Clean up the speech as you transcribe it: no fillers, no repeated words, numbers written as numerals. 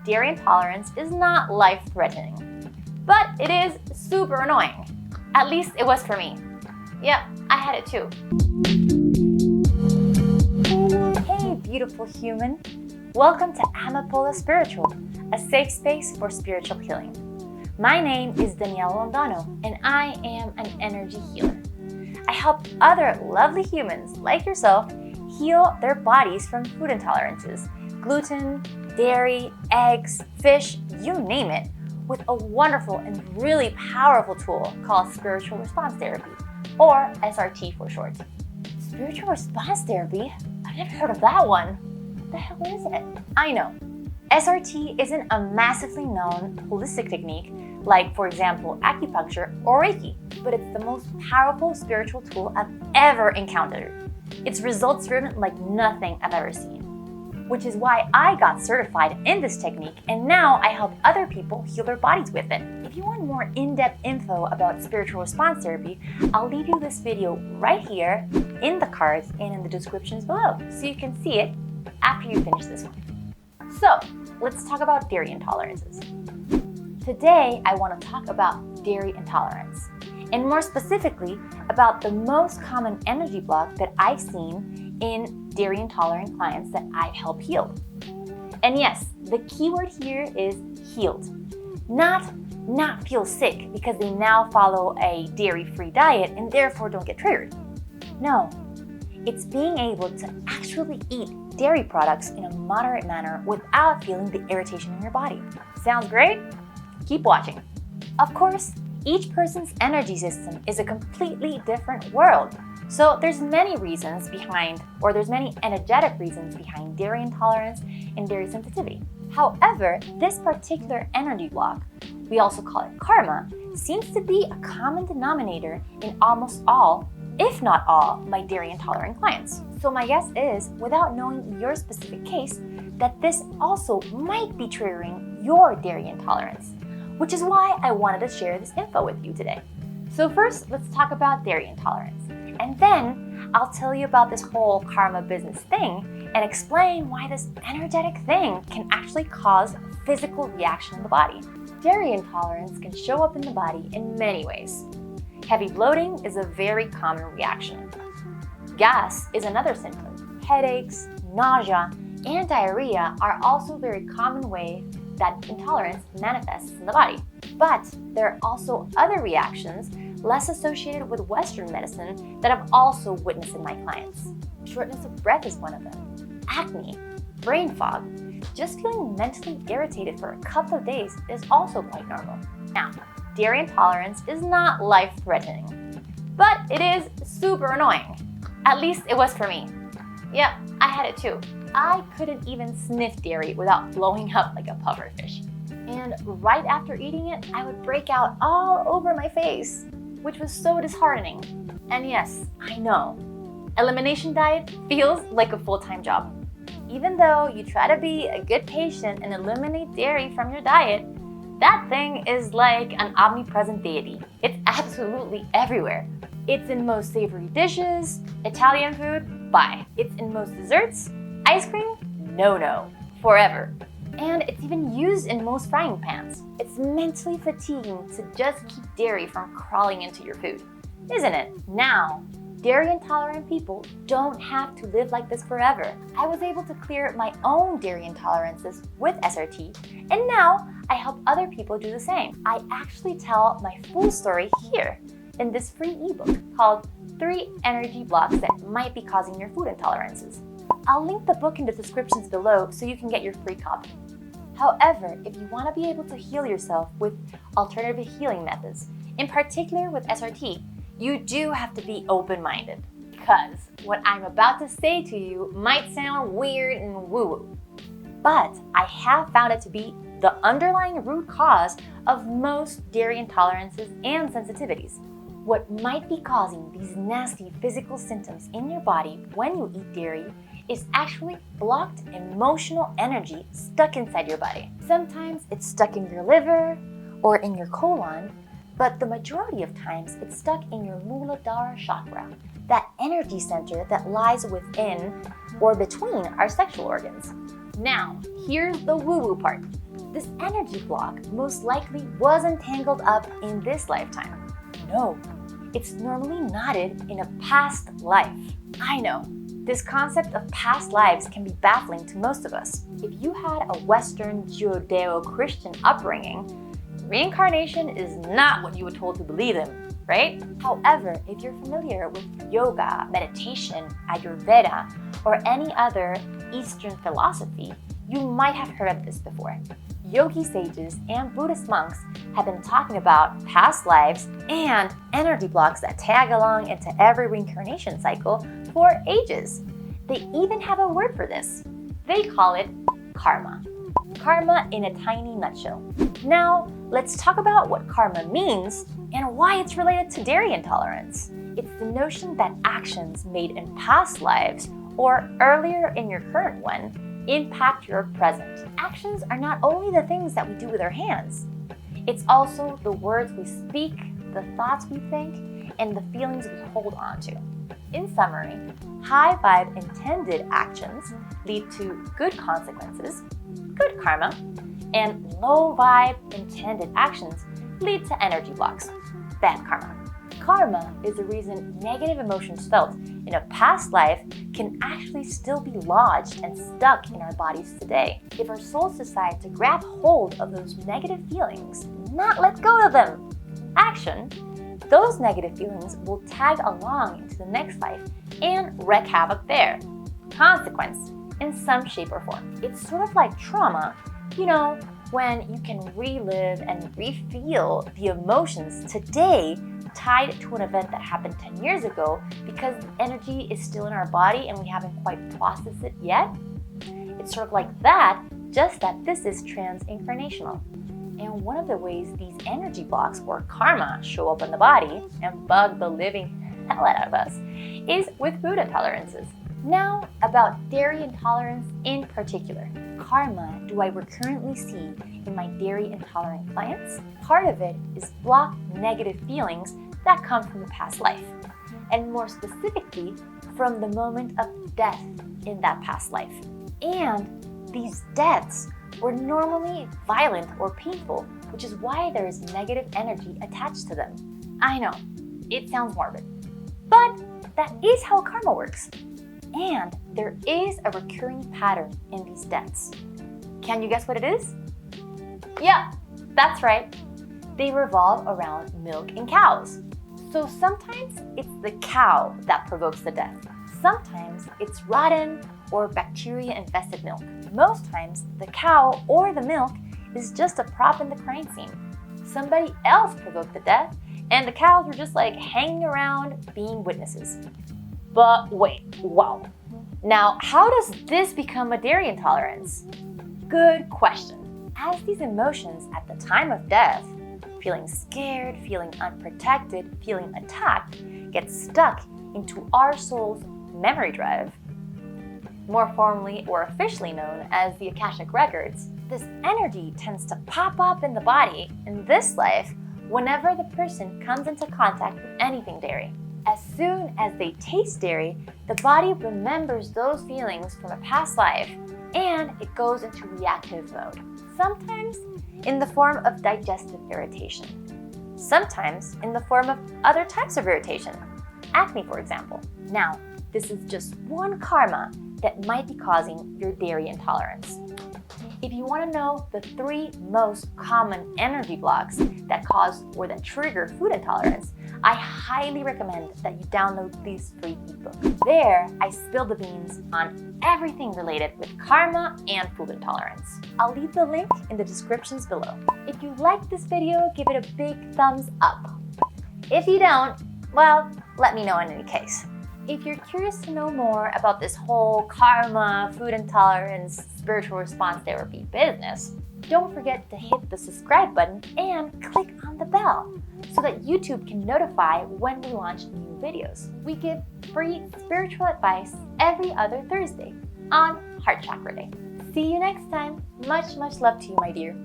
dairy intolerance is not life-threatening, but it is super annoying. At least it was for me. Yep, I had it too. Hey, beautiful human. Welcome to Amapola Spiritual, a safe space for spiritual healing. My name is Daniela Londano, and I am an energy healer. I help other lovely humans like yourself heal their bodies from food intolerances, gluten, dairy, eggs, fish, you name it, with a wonderful and really powerful tool called Spiritual Response Therapy, or SRT for short. Spiritual Response Therapy? I've never heard of that one. What the hell is it? I know. SRT isn't a massively known holistic technique like, for example, acupuncture or Reiki, but it's the most powerful spiritual tool I've ever encountered. It's results-driven like nothing I've ever seen, which is why I got certified in this technique, and now I help other people heal their bodies with it. If you want more in-depth info about spiritual response therapy, I'll leave you this video right here in the cards and in the descriptions below, so you can see it after you finish this one. So, let's talk about dairy intolerances. Today, I want to talk about dairy intolerance, and more specifically, about the most common energy block that I've seen in dairy intolerant clients that I've helped heal. And yes, the key word here is healed. Not feel sick because they now follow a dairy-free diet and therefore don't get triggered. No, it's being able to actually eat dairy products in a moderate manner without feeling the irritation in your body. Sounds great? Keep watching. Of course, each person's energy system is a completely different world. So there's many energetic reasons behind dairy intolerance and dairy sensitivity. However, this particular energy block, we also call it karma, seems to be a common denominator in almost all, if not all, my dairy intolerant clients. So my guess is, without knowing your specific case, that this also might be triggering your dairy intolerance, which is why I wanted to share this info with you today. So first, let's talk about dairy intolerance. And then I'll tell you about this whole karma business thing and explain why this energetic thing can actually cause a physical reaction in the body. Dairy intolerance can show up in the body in many ways. Heavy bloating is a very common reaction. Gas is another symptom. Headaches, nausea, and diarrhea are also very common ways that intolerance manifests in the body. But there are also other reactions less associated with Western medicine that I've also witnessed in my clients. Shortness of breath is one of them. Acne, brain fog, just feeling mentally irritated for a couple of days is also quite normal. Now, dairy intolerance is not life-threatening, but it is super annoying. At least it was for me. Yep, I had it too. I couldn't even sniff dairy without blowing up like a pufferfish. And right after eating it, I would break out all over my face, which was so disheartening. And yes, I know, elimination diet feels like a full-time job. Even though you try to be a good patient and eliminate dairy from your diet, that thing is like an omnipresent deity. It's absolutely everywhere. It's in most savory dishes, Italian food, bye. It's in most desserts, ice cream, no, forever. And it's even used in most frying pans. It's mentally fatiguing to just keep dairy from crawling into your food, isn't it? Now, dairy intolerant people don't have to live like this forever. I was able to clear my own dairy intolerances with SRT, and now I help other people do the same. I actually tell my full story here in this free ebook called 3 Energy Blocks That Might Be Causing Your Food Intolerances. I'll link the book in the descriptions below so you can get your free copy. However, if you want to be able to heal yourself with alternative healing methods, in particular with SRT, you do have to be open-minded, because what I'm about to say to you might sound weird and woo-woo. But I have found it to be the underlying root cause of most dairy intolerances and sensitivities. What might be causing these nasty physical symptoms in your body when you eat dairy is actually blocked emotional energy stuck inside your body. Sometimes it's stuck in your liver or in your colon, but the majority of times it's stuck in your Muladhara chakra, that energy center that lies within or between our sexual organs. Now, here's the woo-woo part. This energy block most likely wasn't tangled up in this lifetime. No, it's normally knotted in a past life. I know, this concept of past lives can be baffling to most of us. If you had a Western Judeo-Christian upbringing, reincarnation is not what you were told to believe in, right? However, if you're familiar with yoga, meditation, Ayurveda, or any other Eastern philosophy, you might have heard of this before. Yogi sages and Buddhist monks have been talking about past lives and energy blocks that tag along into every reincarnation cycle for ages. They even have a word for this. They call it karma. Karma in a tiny nutshell. Now, let's talk about what karma means and why it's related to dairy intolerance. It's the notion that actions made in past lives or earlier in your current one impact your present. Actions are not only the things that we do with our hands, it's also the words we speak, the thoughts we think, and the feelings we hold on to. In summary, high vibe intended actions lead to good consequences, good karma, and low vibe intended actions lead to energy blocks, bad karma. Karma is the reason negative emotions felt in a past life can actually still be lodged and stuck in our bodies today. If our souls decide to grab hold of those negative feelings, not let go of them, action, those negative feelings will tag along into the next life and wreak havoc there. Consequence, in some shape or form. It's sort of like trauma, when you can relive and re-feel the emotions today tied to an event that happened 10 years ago because the energy is still in our body and we haven't quite processed it yet. It's sort of like that, just that this is trans-incarnational. And one of the ways these energy blocks or karma show up in the body and bug the living hell out of us is with food intolerances. Now, about dairy intolerance in particular. Karma do I recurrently see in my dairy intolerant clients? Part of it is blocked negative feelings that come from the past life, and more specifically, from the moment of death in that past life. And these deaths were normally violent or painful, which is why there is negative energy attached to them. I know, it sounds morbid, but that is how karma works. And there is a recurring pattern in these deaths. Can you guess what it is? Yeah, that's right. They revolve around milk and cows. So sometimes it's the cow that provokes the death. Sometimes it's rotten or bacteria-infested milk. Most times, the cow or the milk is just a prop in the crime scene. Somebody else provoked the death, and the cows were just hanging around being witnesses. But wait, wow. Now, how does this become a dairy intolerance? Good question. As these emotions at the time of death, feeling scared, feeling unprotected, feeling attacked, get stuck into our soul's memory drive, more formally or officially known as the Akashic Records, this energy tends to pop up in the body in this life whenever the person comes into contact with anything dairy. As soon as they taste dairy, the body remembers those feelings from a past life and it goes into reactive mode. Sometimes in the form of digestive irritation. Sometimes in the form of other types of irritation. Acne, for example. Now, this is just one karma that might be causing your dairy intolerance. If you want to know the 3 most common energy blocks that cause or that trigger food intolerance, I highly recommend that you download these free ebooks. There, I spill the beans on everything related with karma and food intolerance. I'll leave the link in the descriptions below. If you like this video, give it a big thumbs up. If you don't, well, let me know in any case. If you're curious to know more about this whole karma, food intolerance, spiritual response therapy business, don't forget to hit the subscribe button and click on the bell so that YouTube can notify when we launch new videos. We give free spiritual advice every other Thursday on Heart Chakra Day. See you next time. Much love to you, my dear.